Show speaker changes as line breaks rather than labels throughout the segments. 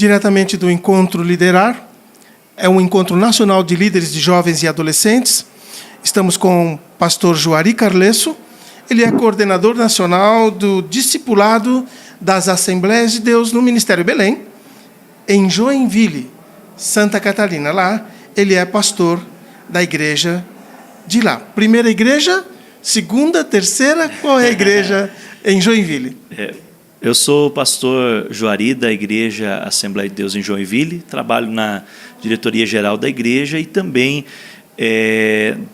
diretamente do Encontro Liderar. É um encontro nacional de líderes de jovens e adolescentes. Estamos com o pastor Juari Carlesso. Ele é coordenador nacional do discipulado das Assembleias de Deus no Ministério Belém, em Joinville, Santa Catarina. Lá, ele é pastor da igreja de lá. Primeira igreja, segunda, terceira, qual é a igreja em Joinville?
Eu sou o pastor Juari da Igreja Assembleia de Deus em Joinville, trabalho na diretoria geral da igreja e também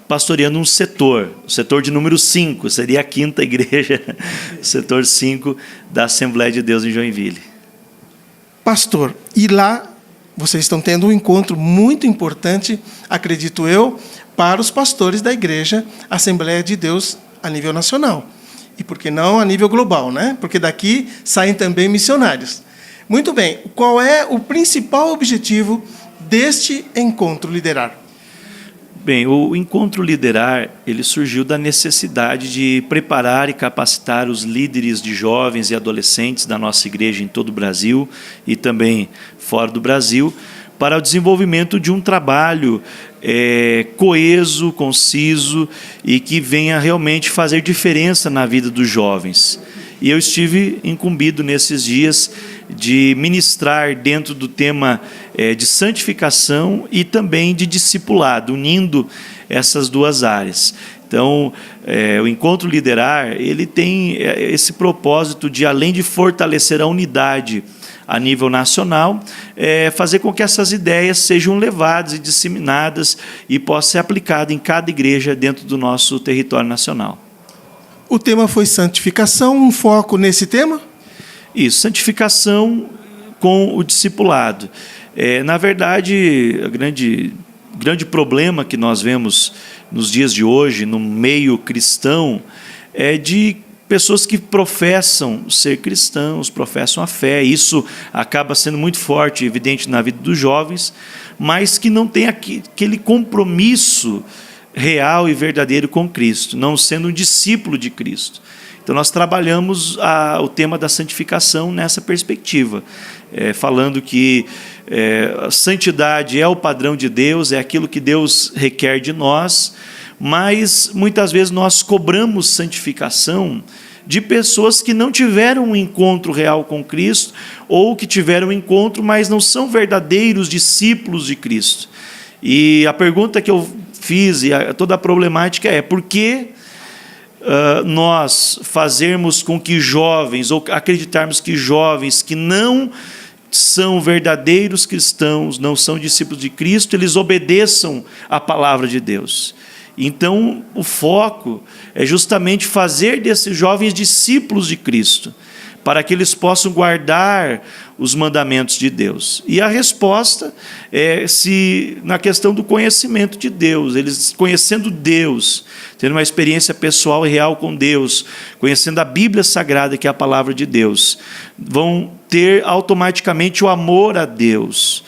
pastoreando um setor, o setor de número 5, seria a quinta igreja, o setor 5 da Assembleia de Deus em Joinville.
Pastor, e lá vocês estão tendo um encontro muito importante, acredito eu, para os pastores da igreja Assembleia de Deus a nível nacional. E por que não a nível global, né? Porque daqui saem também missionários. Muito bem, qual é o principal objetivo deste Encontro Liderar?
Bem, o Encontro Liderar, ele surgiu da necessidade de preparar e capacitar os líderes de jovens e adolescentes da nossa igreja em todo o Brasil e também fora do Brasil, para o desenvolvimento de um trabalho coeso, conciso e que venha realmente fazer diferença na vida dos jovens. E eu estive incumbido nesses dias de ministrar dentro do tema de santificação e também de discipulado, unindo essas duas áreas. Então, o Encontro Liderar, ele tem esse propósito de, além de fortalecer a unidade a nível nacional, fazer com que essas ideias sejam levadas e disseminadas e possam ser aplicadas em cada igreja dentro do nosso território nacional.
O tema foi santificação, um foco nesse tema?
Isso, santificação com o discipulado. Na verdade, o grande problema que nós vemos nos dias de hoje, no meio cristão, é de pessoas que professam ser cristãos, professam a fé. Isso acaba sendo muito forte, evidente na vida dos jovens, mas que não tem aquele compromisso real e verdadeiro com Cristo, não sendo um discípulo de Cristo. Então, nós trabalhamos o tema da santificação nessa perspectiva, falando que a santidade é o padrão de Deus, é aquilo que Deus requer de nós, mas muitas vezes nós cobramos santificação de pessoas que não tiveram um encontro real com Cristo, ou que tiveram um encontro, mas não são verdadeiros discípulos de Cristo. E a pergunta que eu fiz, e toda a problemática é: por que nós fazermos com que jovens, ou acreditarmos que jovens que não são verdadeiros cristãos, não são discípulos de Cristo, eles obedeçam à palavra de Deus? Então, o foco é justamente fazer desses jovens discípulos de Cristo, para que eles possam guardar os mandamentos de Deus. E a resposta é na questão do conhecimento de Deus, eles conhecendo Deus, tendo uma experiência pessoal e real com Deus, conhecendo a Bíblia Sagrada, que é a palavra de Deus, vão ter automaticamente o amor a Deus.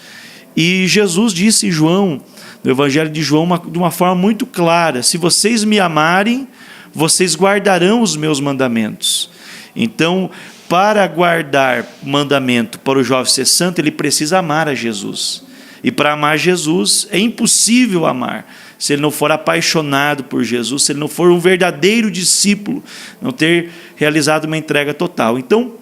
E Jesus disse em João, no Evangelho de João, de uma forma muito clara: se vocês me amarem, vocês guardarão os meus mandamentos. Então, para guardar o mandamento, para o jovem ser santo, ele precisa amar a Jesus. E para amar Jesus, é impossível amar se ele não for apaixonado por Jesus, se ele não for um verdadeiro discípulo, não ter realizado uma entrega total. Então,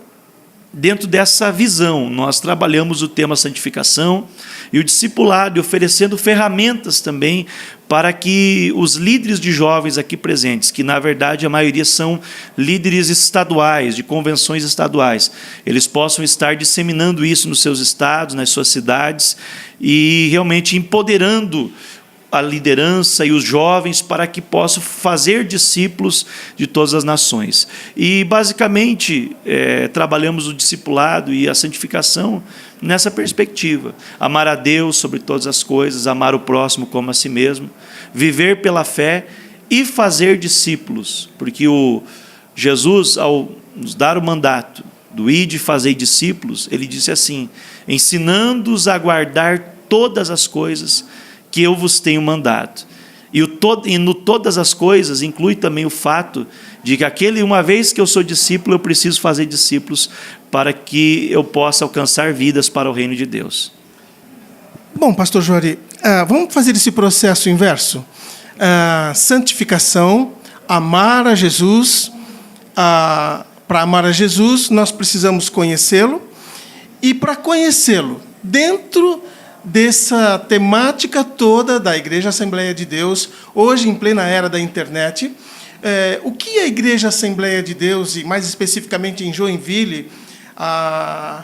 dentro dessa visão, nós trabalhamos o tema santificação e o discipulado, oferecendo ferramentas também para que os líderes de jovens aqui presentes, que na verdade a maioria são líderes estaduais, de convenções estaduais, eles possam estar disseminando isso nos seus estados, nas suas cidades, e realmente empoderando a liderança e os jovens para que possam fazer discípulos de todas as nações. E, basicamente, trabalhamos o discipulado e a santificação nessa perspectiva: amar a Deus sobre todas as coisas, amar o próximo como a si mesmo, viver pela fé e fazer discípulos, porque Jesus, ao nos dar o mandato do ide e fazer discípulos, ele disse assim: ensinando-os a guardar todas as coisas que eu vos tenho mandado. E no todas as coisas inclui também o fato de que uma vez que eu sou discípulo, eu preciso fazer discípulos para que eu possa alcançar vidas para o reino de Deus.
Bom, pastor Juari, vamos fazer esse processo inverso. Santificação, amar a Jesus. Para amar a Jesus, nós precisamos conhecê-lo. E para conhecê-lo, dentro dessa temática toda da Igreja Assembleia de Deus, hoje em plena era da internet, o que a Igreja Assembleia de Deus, e mais especificamente em Joinville, a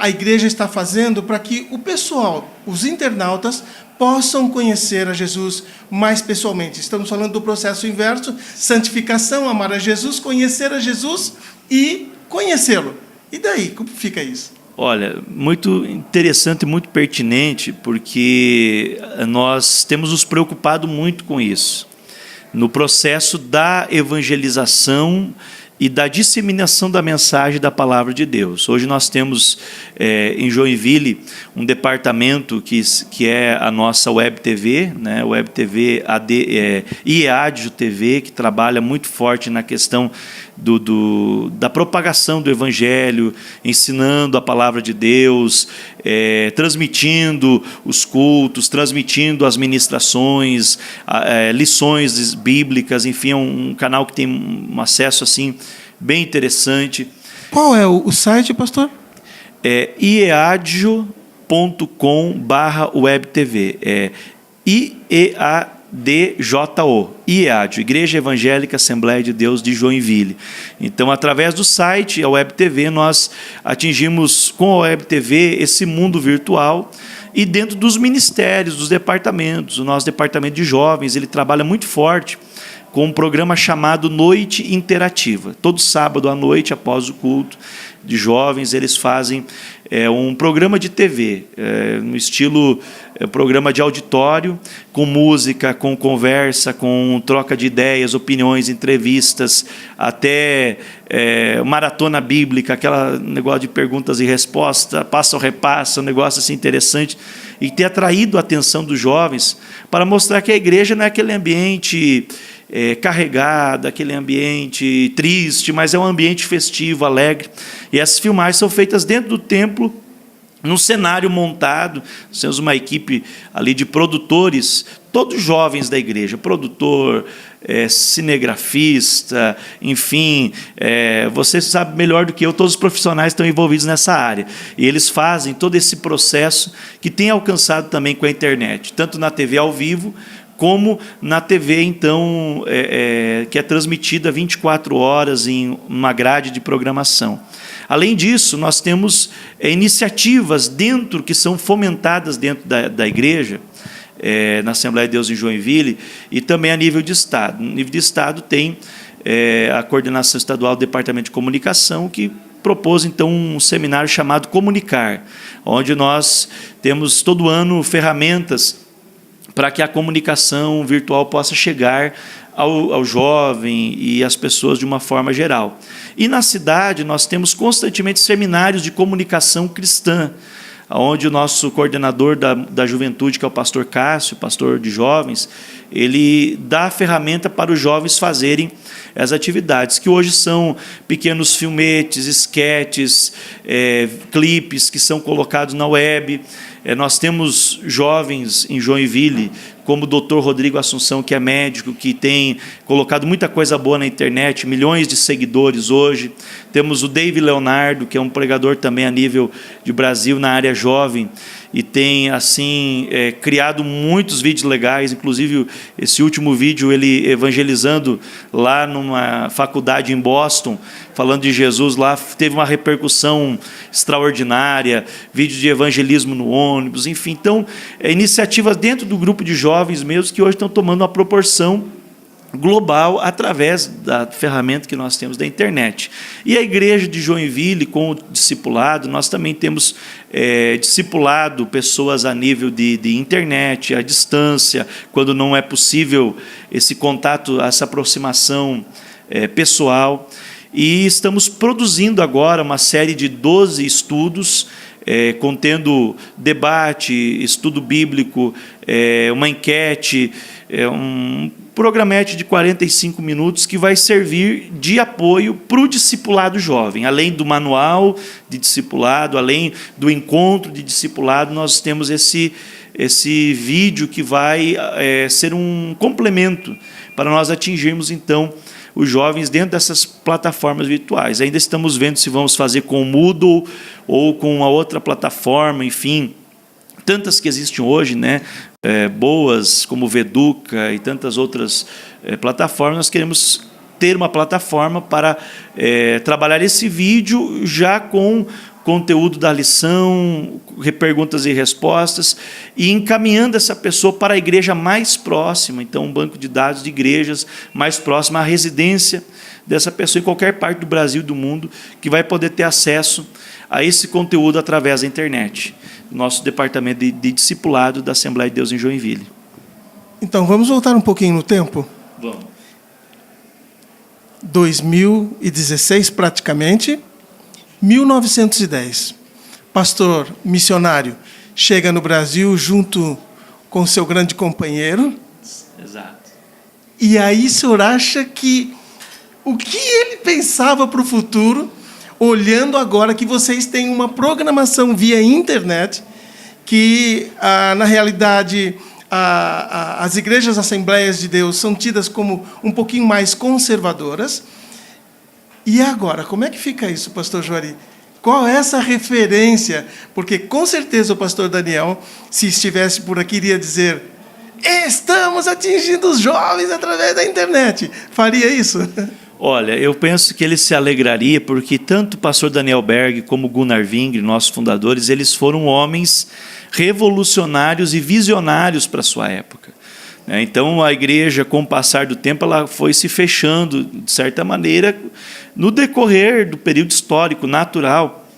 igreja está fazendo para que o pessoal, os internautas, possam conhecer a Jesus mais pessoalmente? Estamos falando do processo inverso: santificação, amar a Jesus, conhecer a Jesus e conhecê-lo. E daí, como fica isso?
Olha, muito interessante e muito pertinente, porque nós temos nos preocupado muito com isso, no processo da evangelização e da disseminação da mensagem da palavra de Deus. Hoje nós temos em Joinville um departamento que é a nossa Web TV, né? Web TV IEADIO TV, que trabalha muito forte na questão da propagação do Evangelho, ensinando a palavra de Deus, transmitindo os cultos, transmitindo as ministrações, lições bíblicas, enfim, é um canal que tem um acesso assim bem interessante.
Qual é o site, pastor?
É ieadio.com/webtv. É IEADJO, IEADIO, Igreja Evangélica Assembleia de Deus de Joinville. Então, através do site, a Web TV, nós atingimos com a Web TV esse mundo virtual. E dentro dos ministérios, dos departamentos, o nosso departamento de jovens, ele trabalha muito forte com um programa chamado Noite Interativa. Todo sábado à noite, após o culto de jovens, eles fazem um programa de TV, no estilo programa de auditório, com música, com conversa, com troca de ideias, opiniões, entrevistas, até maratona bíblica, aquele negócio de perguntas e respostas, passa ou repassa, um negócio assim interessante, e ter atraído a atenção dos jovens para mostrar que a igreja não é aquele ambiente carregado, aquele ambiente triste, mas é um ambiente festivo, alegre. E essas filmagens são feitas dentro do templo, num cenário montado. Nós temos uma equipe ali de produtores, todos jovens da igreja, produtor, cinegrafista, enfim, você sabe melhor do que eu, todos os profissionais estão envolvidos nessa área. E eles fazem todo esse processo que tem alcançado também com a internet, tanto na TV ao vivo, como na TV, então, que é transmitida 24 horas em uma grade de programação. Além disso, nós temos iniciativas que são fomentadas dentro da igreja, na Assembleia de Deus em Joinville, e também a nível de Estado. No nível de Estado tem a coordenação estadual do Departamento de Comunicação, que propôs, então, um seminário chamado Comunicar, onde nós temos todo ano ferramentas para que a comunicação virtual possa chegar ao jovem e às pessoas de uma forma geral. E na cidade nós temos constantemente seminários de comunicação cristã, onde o nosso coordenador da juventude, que é o pastor Cássio, pastor de jovens, ele dá a ferramenta para os jovens fazerem as atividades, que hoje são pequenos filmetes, esquetes, clipes que são colocados na web. Nós temos jovens em Joinville, como o doutor Rodrigo Assunção, que é médico, que tem colocado muita coisa boa na internet, milhões de seguidores hoje. Temos o David Leonardo, que é um pregador também a nível de Brasil, na área jovem, e tem assim criado muitos vídeos legais, inclusive esse último vídeo ele evangelizando lá numa faculdade em Boston, falando de Jesus lá, teve uma repercussão extraordinária, vídeo de evangelismo no ônibus, enfim. Então, iniciativas dentro do grupo de jovens mesmo, que hoje estão tomando uma proporção global através da ferramenta que nós temos da internet. E a igreja de Joinville, com o discipulado, nós também temos discipulado pessoas a nível de internet, à distância, quando não é possível esse contato, essa aproximação pessoal. E estamos produzindo agora uma série de 12 estudos, contendo debate, estudo bíblico, uma enquete, programete de 45 minutos que vai servir de apoio para o discipulado jovem. Além do manual de discipulado, além do encontro de discipulado, nós temos esse vídeo que vai ser um complemento para nós atingirmos, então, os jovens dentro dessas plataformas virtuais. Ainda estamos vendo se vamos fazer com o Moodle ou com uma outra plataforma, enfim, tantas que existem hoje, né? Boas, como o Veduca e tantas outras plataformas. Nós queremos ter uma plataforma para trabalhar esse vídeo já com conteúdo da lição, perguntas e respostas, e encaminhando essa pessoa para a igreja mais próxima, então um banco de dados de igrejas mais próxima à residência dessa pessoa em qualquer parte do Brasil e do mundo, que vai poder ter acesso a esse conteúdo através da internet. Nosso departamento de discipulado da Assembleia de Deus em Joinville.
Então, vamos voltar um pouquinho no tempo?
Vamos.
2016, praticamente, 1910. Pastor missionário chega no Brasil junto com seu grande companheiro.
Exato.
E aí o senhor acha que o que ele pensava para o futuro, olhando agora que vocês têm uma programação via internet, que, na realidade, as igrejas Assembleias de Deus são tidas como um pouquinho mais conservadoras. E agora, como é que fica isso, pastor Juari? Qual é essa referência? Porque, com certeza, o pastor Daniel, se estivesse por aqui, iria dizer: estamos atingindo os jovens através da internet. Faria isso?
Olha, eu penso que ele se alegraria, porque tanto o pastor Daniel Berg como Gunnar Wingre, nossos fundadores, eles foram homens revolucionários e visionários para a sua época. Então, a igreja, com o passar do tempo, ela foi se fechando, de certa maneira, no decorrer do período histórico natural.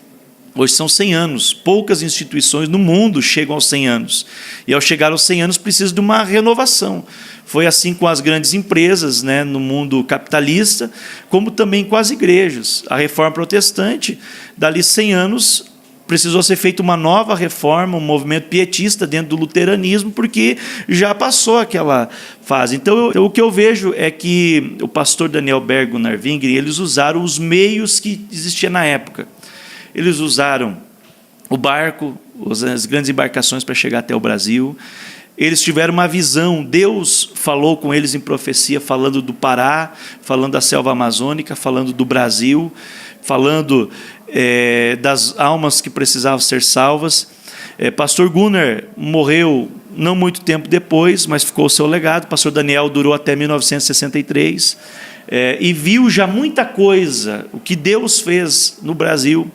Hoje são 100 anos. Poucas instituições no mundo chegam aos 100 anos. E, ao chegar aos 100 anos, precisa de uma renovação. Foi assim com as grandes empresas, né, no mundo capitalista, como também com as igrejas. A reforma protestante, dali 100 anos, precisou ser feita uma nova reforma, um movimento pietista dentro do luteranismo, porque já passou aquela fase. Então, o que eu vejo é que o pastor Daniel Berg e Gunnar Wingre, eles usaram os meios que existiam na época. Eles usaram o barco, as grandes embarcações para chegar até o Brasil. Eles tiveram uma visão, Deus falou com eles em profecia, falando do Pará, falando da selva amazônica, falando do Brasil, falando das almas que precisavam ser salvas. Pastor Gunnar morreu não muito tempo depois, mas ficou o seu legado. Pastor Daniel durou até 1963, e viu já muita coisa, o que Deus fez no Brasil.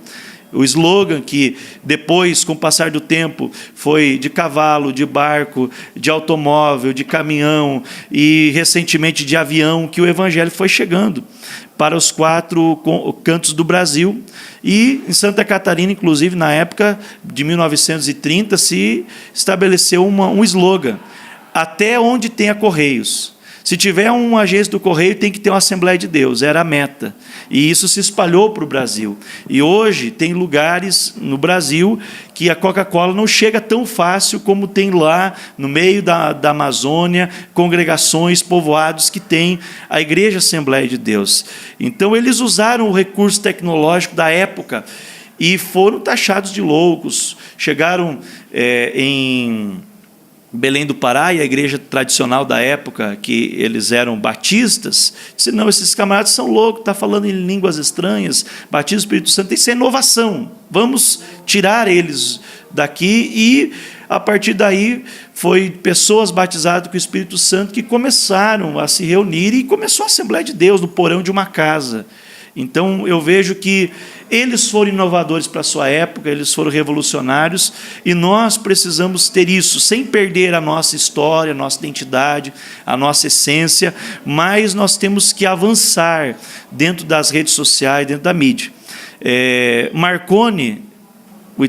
O slogan que depois, com o passar do tempo, foi de cavalo, de barco, de automóvel, de caminhão e, recentemente, de avião, que o evangelho foi chegando para os 4 cantos do Brasil. E em Santa Catarina, inclusive, na época de 1930, se estabeleceu um slogan: até onde tenha Correios. Se tiver uma agência do Correio, tem que ter uma Assembleia de Deus. Era a meta. E isso se espalhou para o Brasil. E hoje tem lugares no Brasil que a Coca-Cola não chega tão fácil como tem lá no meio da Amazônia, congregações, povoados que tem a Igreja Assembleia de Deus. Então, eles usaram o recurso tecnológico da época e foram taxados de loucos. Chegaram em Belém do Pará, e a igreja tradicional da época, que eles eram batistas, disse: não, esses camaradas são loucos, estão falando em línguas estranhas, batismo do Espírito Santo, isso é inovação, vamos tirar eles daqui. E, a partir daí, foi pessoas batizadas com o Espírito Santo que começaram a se reunir, e começou a Assembleia de Deus no porão de uma casa. Então, eu vejo que eles foram inovadores para a sua época, eles foram revolucionários, e nós precisamos ter isso, sem perder a nossa história, a nossa identidade, a nossa essência, mas nós temos que avançar dentro das redes sociais, dentro da mídia. Marconi, o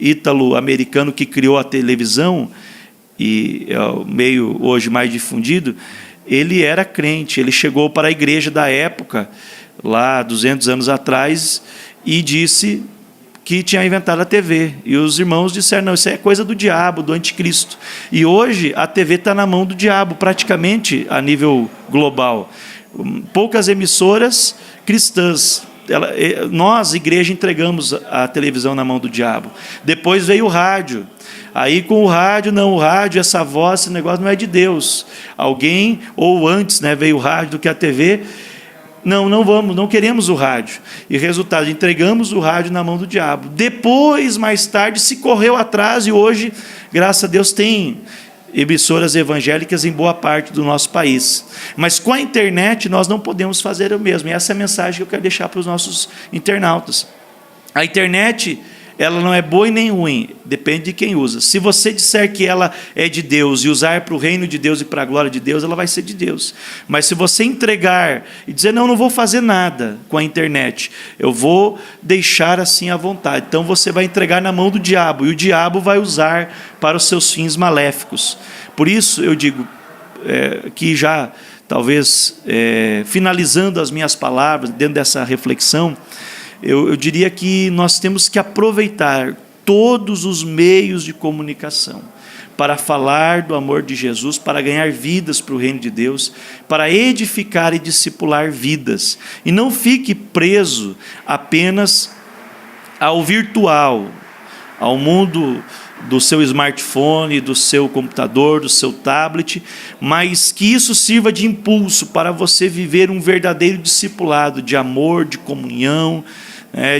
ítalo-americano que criou a televisão, e é o meio hoje mais difundido, ele era crente, ele chegou para a igreja da época, lá 200 anos atrás, e disse que tinha inventado a TV. E os irmãos disseram, não, isso é coisa do diabo, do anticristo. E hoje a TV está na mão do diabo, praticamente a nível global. Poucas emissoras cristãs. Nós, igreja, entregamos a televisão na mão do diabo. Depois veio o rádio. Aí com o rádio, não, o rádio, essa voz, esse negócio não é de Deus. Alguém, ou antes, né, veio o rádio do que a TV. Não queremos o rádio. E resultado, entregamos o rádio na mão do diabo. Depois, mais tarde, se correu atrás e hoje, graças a Deus, tem emissoras evangélicas em boa parte do nosso país. Mas com a internet nós não podemos fazer o mesmo. E essa é a mensagem que eu quero deixar para os nossos internautas. A internet, ela não é boa e nem ruim, depende de quem usa. Se você disser que ela é de Deus e usar para o reino de Deus e para a glória de Deus, ela vai ser de Deus. Mas se você entregar e dizer, não vou fazer nada com a internet, eu vou deixar assim à vontade, então você vai entregar na mão do diabo, e o diabo vai usar para os seus fins maléficos. Por isso eu digo que já, talvez, finalizando as minhas palavras, dentro dessa reflexão, eu diria que nós temos que aproveitar todos os meios de comunicação para falar do amor de Jesus, para ganhar vidas para o reino de Deus, para edificar e discipular vidas. E não fique preso apenas ao virtual, ao mundo do seu smartphone, do seu computador, do seu tablet, mas que isso sirva de impulso para você viver um verdadeiro discipulado de amor, de comunhão,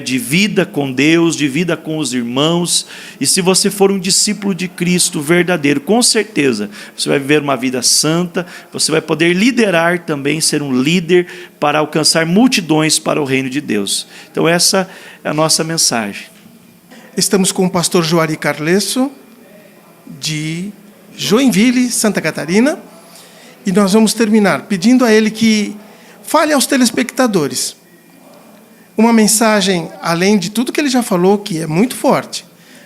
de vida com Deus, de vida com os irmãos. E se você for um discípulo de Cristo verdadeiro, com certeza você vai viver uma vida santa, você vai poder liderar também, ser um líder para alcançar multidões para o reino de Deus. Então essa é a nossa mensagem.
Estamos com o pastor Juari Carlesso, de Joinville, Santa Catarina, e nós vamos terminar pedindo a ele que fale aos telespectadores uma mensagem, além de tudo que ele já falou, que é muito forte,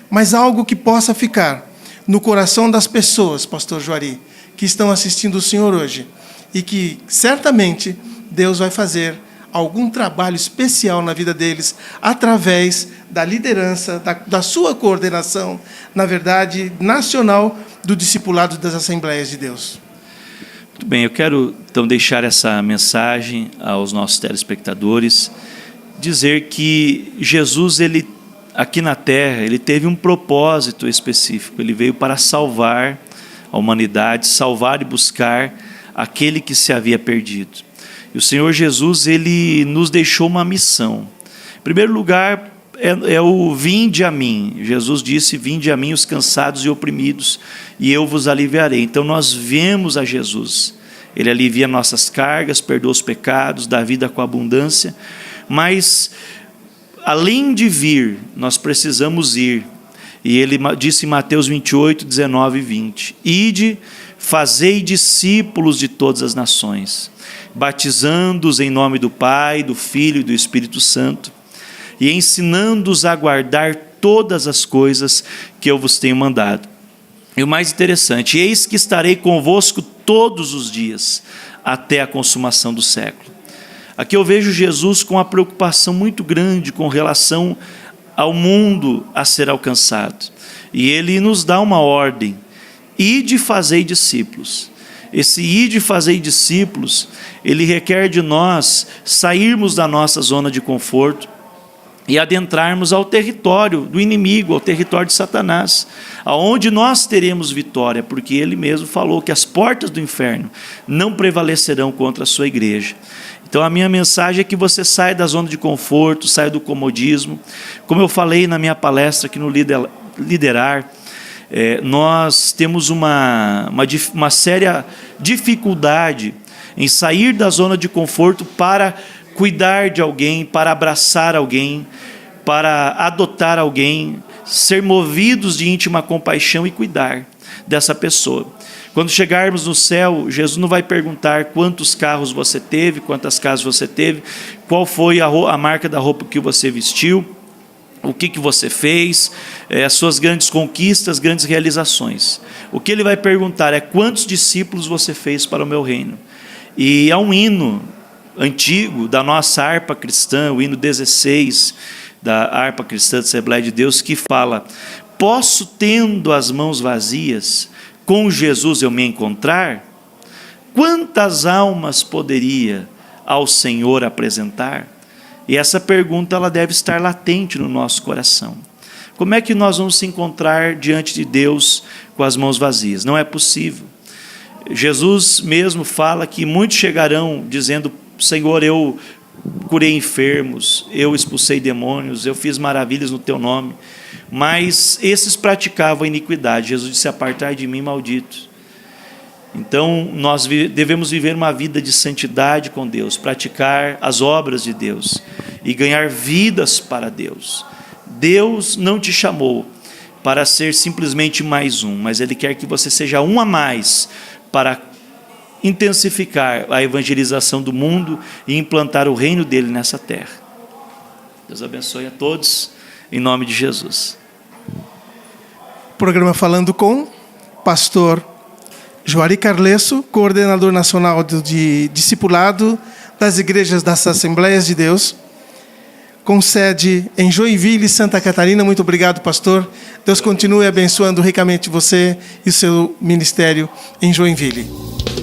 mas algo que possa ficar no coração das pessoas, pastor Juari, que estão assistindo o senhor hoje, e que certamente Deus vai fazer algum trabalho especial na vida deles, através da liderança, da sua coordenação, na verdade, nacional, do discipulado das Assembleias de Deus.
Muito bem, eu quero então deixar essa mensagem aos nossos telespectadores, dizer que Jesus, ele, aqui na terra, ele teve um propósito específico. Ele veio para salvar a humanidade, salvar e buscar aquele que se havia perdido. E o Senhor Jesus, ele nos deixou uma missão. Em primeiro lugar, é o vinde a mim. Jesus disse, vinde a mim os cansados e oprimidos, e eu vos aliviarei. Então nós viemos a Jesus. Ele alivia nossas cargas, perdoa os pecados, dá vida com abundância. Mas, além de vir, nós precisamos ir. E ele disse em Mateus 28, 19 e 20, ide, fazei discípulos de todas as nações, batizando-os em nome do Pai, do Filho e do Espírito Santo, e ensinando-os a guardar todas as coisas que eu vos tenho mandado. E o mais interessante, eis que estarei convosco todos os dias, até a consumação do século. Aqui eu vejo Jesus com uma preocupação muito grande com relação ao mundo a ser alcançado. E ele nos dá uma ordem, ide fazei discípulos. Esse ide fazei discípulos, ele requer de nós sairmos da nossa zona de conforto e adentrarmos ao território do inimigo, ao território de Satanás, aonde nós teremos vitória, porque ele mesmo falou que as portas do inferno não prevalecerão contra a sua igreja. Então a minha mensagem é que você saia da zona de conforto, saia do comodismo. Como eu falei na minha palestra aqui no Liderar, nós temos uma séria dificuldade em sair da zona de conforto para cuidar de alguém, para abraçar alguém, para adotar alguém, ser movidos de íntima compaixão e cuidar dessa pessoa. Quando chegarmos no céu, Jesus não vai perguntar quantos carros você teve, quantas casas você teve, qual foi a marca da roupa que você vestiu, o que você fez, as suas grandes conquistas, grandes realizações. O que ele vai perguntar é quantos discípulos você fez para o meu reino. E há um hino antigo da nossa harpa cristã, o hino 16, da harpa cristã da Assembleia de Deus, que fala: posso, tendo as mãos vazias, com Jesus eu me encontrar? Quantas almas poderia ao Senhor apresentar? E essa pergunta ela deve estar latente no nosso coração. Como é que nós vamos se encontrar diante de Deus com as mãos vazias? Não é possível. Jesus mesmo fala que muitos chegarão dizendo: Senhor, eu curei enfermos, eu expulsei demônios, eu fiz maravilhas no teu nome. Mas esses praticavam a iniquidade. Jesus disse: apartai de mim, malditos. Então nós devemos viver uma vida de santidade com Deus, praticar as obras de Deus e ganhar vidas para Deus. Deus não te chamou para ser simplesmente mais um, mas Ele quer que você seja um a mais para intensificar a evangelização do mundo e implantar o reino dele nessa terra. Deus abençoe a todos, em nome de Jesus.
Programa Falando com pastor Juari Carlesso, coordenador nacional de discipulado das igrejas das Assembleias de Deus, com sede em Joinville, Santa Catarina. Muito obrigado, pastor. Deus continue abençoando ricamente você e o seu ministério em Joinville.